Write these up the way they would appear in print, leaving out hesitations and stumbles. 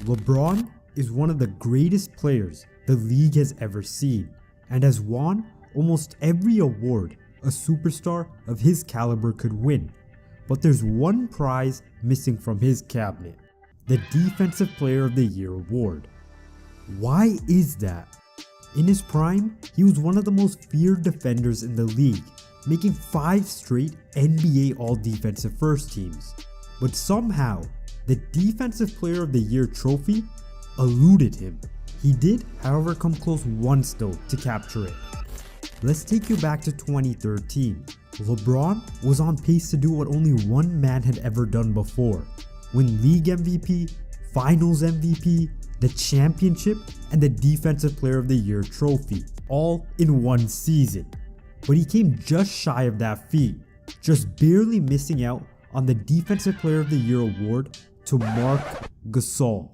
LeBron is one of the greatest players the league has ever seen and has won almost every award a superstar of his caliber could win. But there's one prize missing from his cabinet: the Defensive Player of the Year award. Why is that? In his prime, he was one of the most feared defenders in the league, making 5 straight NBA All-Defensive First Teams. But somehow, the Defensive Player of the Year trophy eluded him. He did, however, come close once though to capture it. Let's take you back to 2013. LeBron was on pace to do what only one man had ever done before: win League MVP, Finals MVP, the championship, and the Defensive Player of the Year trophy, all in one season. But he came just shy of that feat, just barely missing out on the Defensive Player of the Year award to Marc Gasol.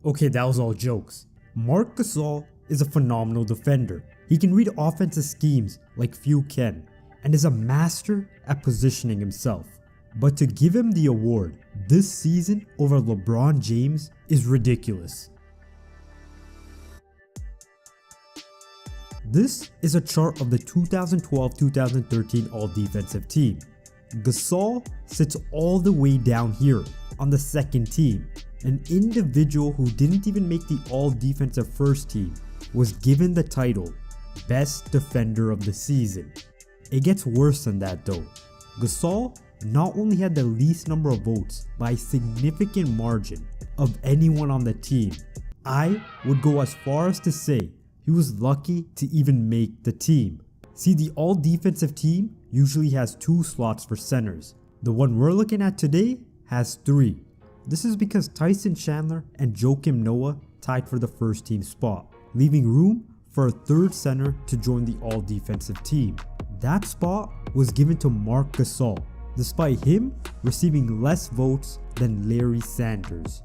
Okay, that was all jokes. Marc Gasol is a phenomenal defender. He can read offensive schemes like few can, and is a master at positioning himself. But to give him the award this season over LeBron James is ridiculous. This is a chart of the 2012-2013 All-Defensive team. Gasol sits all the way down here on the second team. An individual who didn't even make the All-Defensive First Team was given the title Best Defender of the Season. It gets worse than that though. Gasol not only had the least number of votes by a significant margin of anyone on the team, I would go as far as to say he was lucky to even make the team. See, the All-Defensive team usually has 2 slots for centers. The one we're looking at today has 3. This is because Tyson Chandler and Joakim Noah tied for the first team spot, leaving room for a third center to join the All-Defensive team. That spot was given to Marc Gasol, despite him receiving less votes than Larry Sanders.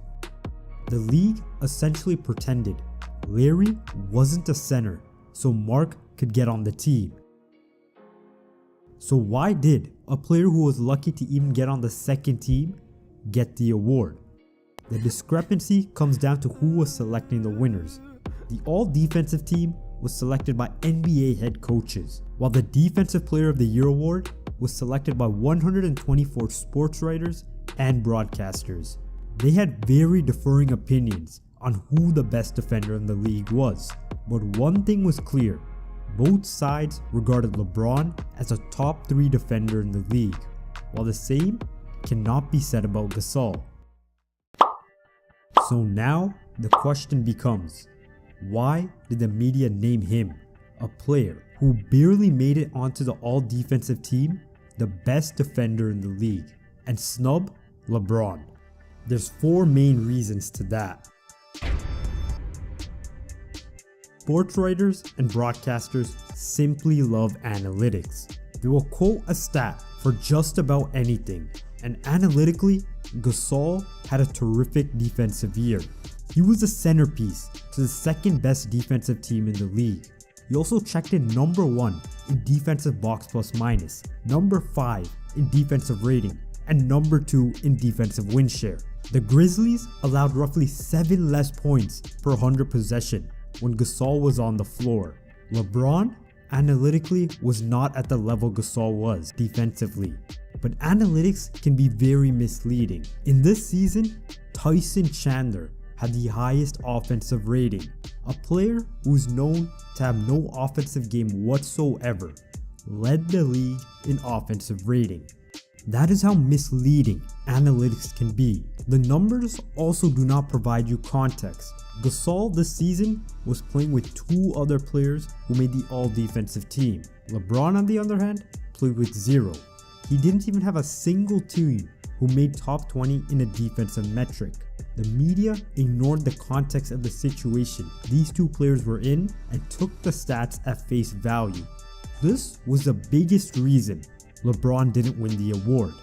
The league essentially pretended Larry wasn't a center, so Marc could get on the team. So why did a player who was lucky to even get on the second team get the award? The discrepancy comes down to who was selecting the winners. The All-Defensive team was selected by NBA head coaches, while the Defensive Player of the Year award was selected by 124 sports writers and broadcasters. They had very differing opinions on who the best defender in the league was, but one thing was clear: both sides regarded LeBron as a top 3 defender in the league, while the same cannot be said about Gasol. So now the question becomes, why did the media name him, a player who barely made it onto the All-Defensive team, the best defender in the league, and snub LeBron? There's 4 main reasons to that. Sports writers and broadcasters simply love analytics. They will quote a stat for just about anything, and analytically, Gasol had a terrific defensive year. He was a centerpiece to the second best defensive team in the league. He also checked in number 1 in defensive box plus minus, number 5 in defensive rating, and number 2 in defensive win share. The Grizzlies allowed roughly 7 less points per 100 possession when Gasol was on the floor. LeBron analytically was not at the level Gasol was defensively, but analytics can be very misleading. In this season, Tyson Chandler had the highest offensive rating. A player who's known to have no offensive game whatsoever led the league in offensive rating. That is how misleading analytics can be. The numbers also do not provide you context. Gasol this season was playing with 2 other players who made the All-Defensive team. LeBron, on the other hand, played with 0. He didn't even have a single team who made top 20 in a defensive metric. The media ignored the context of the situation these 2 players were in and took the stats at face value. This was the biggest reason LeBron didn't win the award.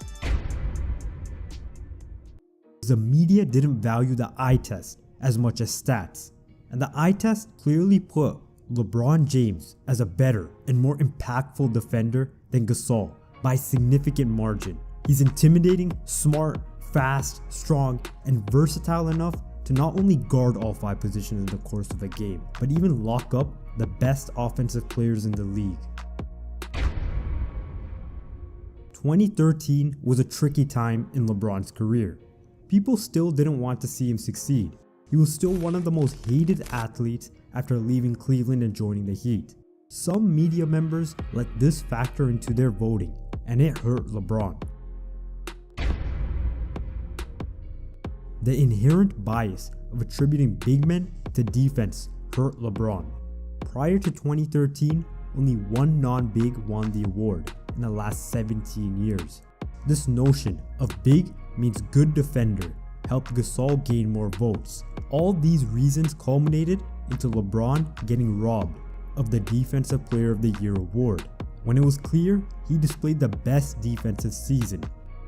The media didn't value the eye test as much as stats. And the eye test clearly put LeBron James as a better and more impactful defender than Gasol by a significant margin. He's intimidating, smart, fast, strong, and versatile enough to not only guard all 5 positions in the course of a game, but even lock up the best offensive players in the league. 2013 was a tricky time in LeBron's career. People still didn't want to see him succeed. He was still one of the most hated athletes after leaving Cleveland and joining the Heat. Some media members let this factor into their voting, and it hurt LeBron. The inherent bias of attributing big men to defense hurt LeBron. Prior to 2013, only one non-big won the award in the last 17 years. This notion of big means good defender helped Gasol gain more votes. All these reasons culminated into LeBron getting robbed of the Defensive Player of the Year award, when it was clear he displayed the best defensive season.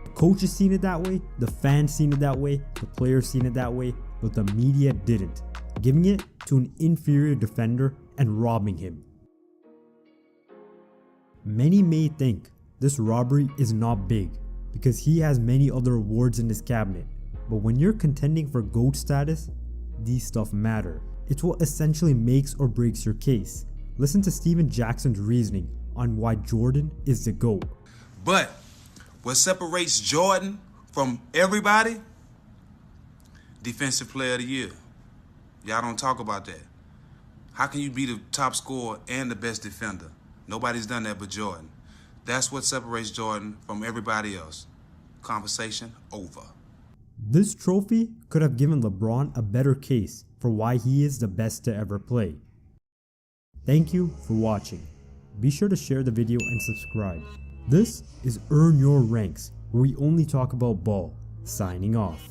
The coaches seen it that way, the fans seen it that way, the players seen it that way, but the media didn't, giving it to an inferior defender and robbing him. Many may think this robbery is not big because he has many other awards in his cabinet, but when you're contending for GOAT status, these stuff matter. It's what essentially makes or breaks your case. Listen to Steven Jackson's reasoning on why Jordan is the GOAT. But what separates Jordan from everybody? Defensive Player of the Year. Y'all don't talk about that. How can you be the top scorer and the best defender? Nobody's done that but Jordan. That's what separates Jordan from everybody else. Conversation over. This trophy could have given LeBron a better case for why he is the best to ever play. Thank you for watching. Be sure to share the video and subscribe. This is Earn Your Ranks, where we only talk about ball. Signing off.